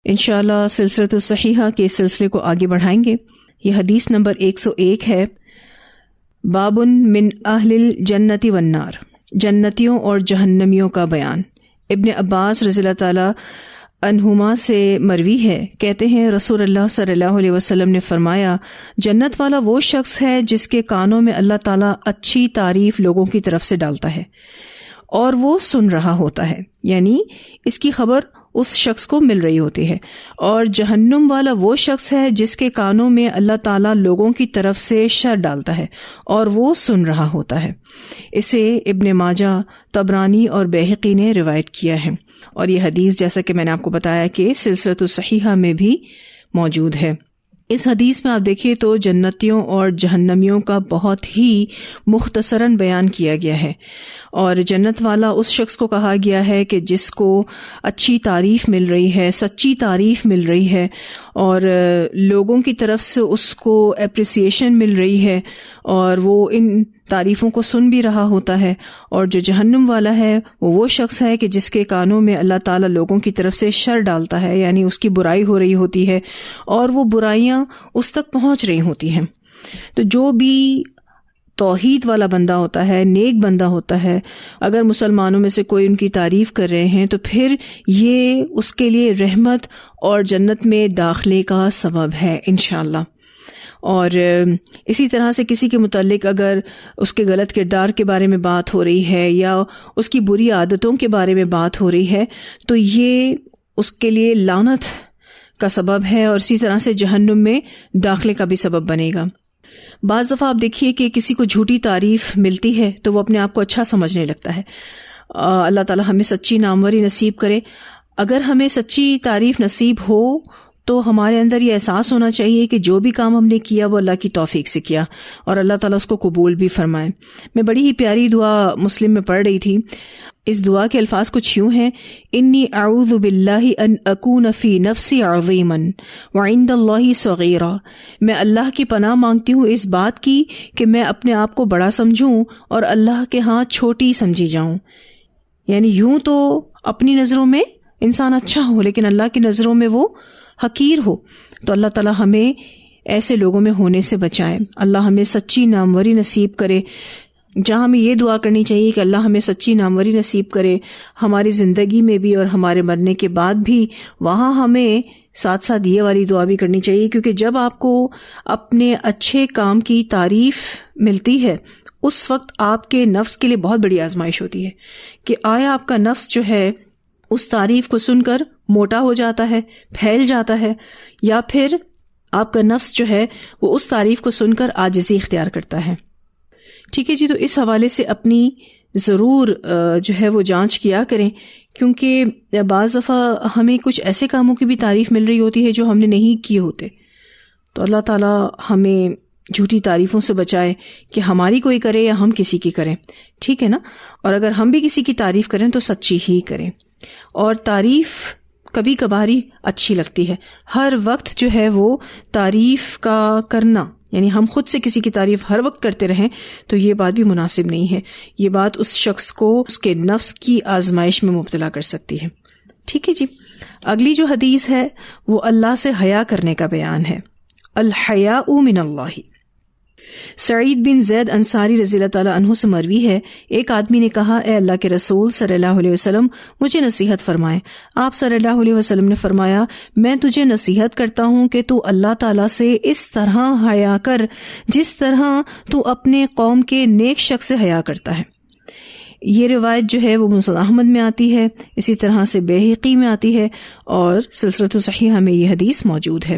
انشاءاللہ سلسلۃ الصحیحہ کے سلسلے کو آگے بڑھائیں گے. یہ حدیث نمبر 101 ہے. باب من اہل الجنت والنار، جنتیوں اور جہنمیوں کا بیان. ابن عباس رضی اللہ تعالی عنہما سے مروی ہے، کہتے ہیں رسول اللہ صلی اللہ علیہ وسلم نے فرمایا، جنت والا وہ شخص ہے جس کے کانوں میں اللہ تعالیٰ اچھی تعریف لوگوں کی طرف سے ڈالتا ہے اور وہ سن رہا ہوتا ہے، یعنی اس کی خبر اس شخص کو مل رہی ہوتی ہے. اور جہنم والا وہ شخص ہے جس کے کانوں میں اللہ تعالیٰ لوگوں کی طرف سے شر ڈالتا ہے اور وہ سن رہا ہوتا ہے. اسے ابن ماجہ، طبرانی اور بیہقی نے روایت کیا ہے، اور یہ حدیث جیسا کہ میں نے آپ کو بتایا کہ سلسلۃ الصحیحہ میں بھی موجود ہے. اس حدیث میں آپ دیکھیے تو جنتیوں اور جہنمیوں کا بہت ہی مختصراً بیان کیا گیا ہے، اور جنت والا اس شخص کو کہا گیا ہے کہ جس کو اچھی تعریف مل رہی ہے، سچی تعریف مل رہی ہے، اور لوگوں کی طرف سے اس کو اپریسیشن مل رہی ہے، اور وہ ان تعریفوں کو سن بھی رہا ہوتا ہے. اور جو جہنم والا ہے وہ شخص ہے کہ جس کے کانوں میں اللہ تعالیٰ لوگوں کی طرف سے شر ڈالتا ہے، یعنی اس کی برائی ہو رہی ہوتی ہے اور وہ برائیاں اس تک پہنچ رہی ہوتی ہیں. تو جو بھی توحید والا بندہ ہوتا ہے، نیک بندہ ہوتا ہے، اگر مسلمانوں میں سے کوئی ان کی تعریف کر رہے ہیں تو پھر یہ اس کے لیے رحمت اور جنت میں داخلے کا سبب ہے انشاءاللہ. اور اسی طرح سے کسی کے متعلق اگر اس کے غلط کردار کے بارے میں بات ہو رہی ہے یا اس کی بری عادتوں کے بارے میں بات ہو رہی ہے تو یہ اس کے لیے لعنت کا سبب ہے، اور اسی طرح سے جہنم میں داخلے کا بھی سبب بنے گا. بعض دفعہ آپ دیکھیے کہ کسی کو جھوٹی تعریف ملتی ہے تو وہ اپنے آپ کو اچھا سمجھنے لگتا ہے. اللہ تعالی ہمیں سچی ناموری نصیب کرے. اگر ہمیں سچی تعریف نصیب ہو تو ہمارے اندر یہ احساس ہونا چاہیے کہ جو بھی کام ہم نے کیا وہ اللہ کی توفیق سے کیا اور اللہ تعالیٰ اس کو قبول بھی فرمائے. میں بڑی ہی پیاری دعا مسلم میں پڑھ رہی تھی. اس دعا کے الفاظ کچھ یوں ہیں: انی اعوذ باللہ ان اکون فی نفسی عظیما وعند اللہ صغیرا. میں اللہ کی پناہ مانگتی ہوں اس بات کی کہ میں اپنے آپ کو بڑا سمجھوں اور اللہ کے ہاں چھوٹی سمجھی جاؤں. یعنی یوں تو اپنی نظروں میں انسان اچھا ہو لیکن اللہ کی نظروں میں وہ حقیر ہو. تو اللہ تعالیٰ ہمیں ایسے لوگوں میں ہونے سے بچائے. اللہ ہمیں سچی ناموری نصیب کرے. جہاں ہمیں یہ دعا کرنی چاہیے کہ اللہ ہمیں سچی ناموری نصیب کرے ہماری زندگی میں بھی اور ہمارے مرنے کے بعد بھی، وہاں ہمیں ساتھ ساتھ یہ والی دعا بھی کرنی چاہیے، کیونکہ جب آپ کو اپنے اچھے کام کی تعریف ملتی ہے اس وقت آپ کے نفس کے لیے بہت بڑی آزمائش ہوتی ہے کہ آیا آپ کا نفس جو ہے اس تعریف کو سن کر موٹا ہو جاتا ہے، پھیل جاتا ہے، یا پھر آپ کا نفس جو ہے وہ اس تعریف کو سن کر عاجزی اختیار کرتا ہے. ٹھیک ہے جی. تو اس حوالے سے اپنی ضرور جو ہے وہ جانچ کیا کریں، کیونکہ بعض دفعہ ہمیں کچھ ایسے کاموں کی بھی تعریف مل رہی ہوتی ہے جو ہم نے نہیں کیے ہوتے. تو اللہ تعالیٰ ہمیں جھوٹی تعریفوں سے بچائے کہ ہماری کوئی کرے یا ہم کسی کی کریں. ٹھیک ہے نا. اور اگر ہم بھی کسی کی تعریف کریں تو سچی ہی کریں. اور تعریف کبھی کبھاری اچھی لگتی ہے، ہر وقت جو ہے وہ تعریف کا کرنا، یعنی ہم خود سے کسی کی تعریف ہر وقت کرتے رہیں تو یہ بات بھی مناسب نہیں ہے. یہ بات اس شخص کو اس کے نفس کی آزمائش میں مبتلا کر سکتی ہے. ٹھیک ہے جی. اگلی جو حدیث ہے وہ اللہ سے حیا کرنے کا بیان ہے. الحیاء من اللہ. سعید بن زید انصاری رضی اللہ تعالیٰ عنہ سے مروی ہے، ایک آدمی نے کہا، اے اللہ کے رسول صلی اللہ علیہ وسلم مجھے نصیحت فرمائیں. آپ صلی اللہ علیہ وسلم نے فرمایا، میں تجھے نصیحت کرتا ہوں کہ تو اللہ تعالیٰ سے اس طرح حیا کر جس طرح تو اپنے قوم کے نیک شخص سے حیا کرتا ہے. یہ روایت جو ہے وہ مسند احمد میں آتی ہے، اسی طرح سے بیہقی میں آتی ہے، اور سلسلۃ الصحیحہ میں یہ حدیث موجود ہے.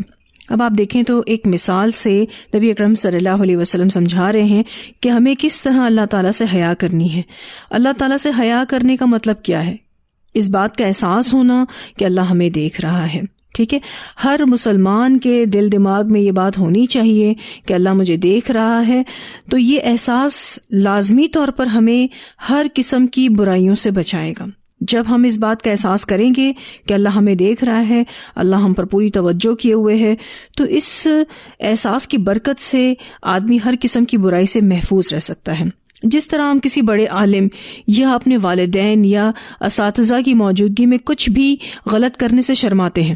اب آپ دیکھیں تو ایک مثال سے نبی اکرم صلی اللہ علیہ وسلم سمجھا رہے ہیں کہ ہمیں کس طرح اللہ تعالیٰ سے حیا کرنی ہے. اللہ تعالیٰ سے حیا کرنے کا مطلب کیا ہے؟ اس بات کا احساس ہونا کہ اللہ ہمیں دیکھ رہا ہے. ٹھیک ہے. ہر مسلمان کے دل دماغ میں یہ بات ہونی چاہیے کہ اللہ مجھے دیکھ رہا ہے. تو یہ احساس لازمی طور پر ہمیں ہر قسم کی برائیوں سے بچائے گا. جب ہم اس بات کا احساس کریں گے کہ اللہ ہمیں دیکھ رہا ہے، اللہ ہم پر پوری توجہ کیے ہوئے ہے، تو اس احساس کی برکت سے آدمی ہر قسم کی برائی سے محفوظ رہ سکتا ہے. جس طرح ہم کسی بڑے عالم یا اپنے والدین یا اساتذہ کی موجودگی میں کچھ بھی غلط کرنے سے شرماتے ہیں،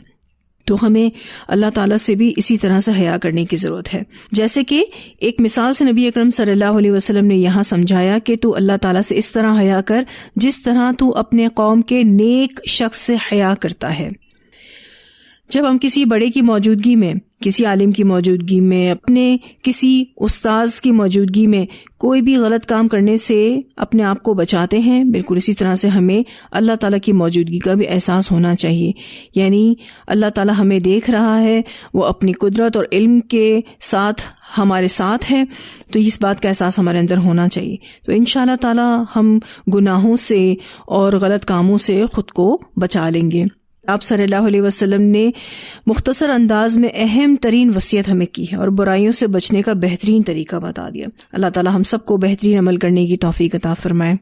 تو ہمیں اللہ تعالیٰ سے بھی اسی طرح سے حیا کرنے کی ضرورت ہے. جیسے کہ ایک مثال سے نبی اکرم صلی اللہ علیہ وسلم نے یہاں سمجھایا کہ تو اللہ تعالیٰ سے اس طرح حیا کر جس طرح تو اپنے قوم کے نیک شخص سے حیا کرتا ہے. جب ہم کسی بڑے کی موجودگی میں، کسی عالم کی موجودگی میں، اپنے کسی استاذ کی موجودگی میں کوئی بھی غلط کام کرنے سے اپنے آپ کو بچاتے ہیں، بالکل اسی طرح سے ہمیں اللہ تعالیٰ کی موجودگی کا بھی احساس ہونا چاہیے. یعنی اللہ تعالیٰ ہمیں دیکھ رہا ہے، وہ اپنی قدرت اور علم کے ساتھ ہمارے ساتھ ہے، تو اس بات کا احساس ہمارے اندر ہونا چاہیے. تو انشاءاللہ تعالیٰ ہم گناہوں سے اور غلط کاموں سے خود کو بچا لیں گے. آپ صلی اللہ علیہ وسلم نے مختصر انداز میں اہم ترین وصیت ہمیں کی ہے اور برائیوں سے بچنے کا بہترین طریقہ بتا دیا. اللہ تعالی ہم سب کو بہترین عمل کرنے کی توفیق عطا فرمائے.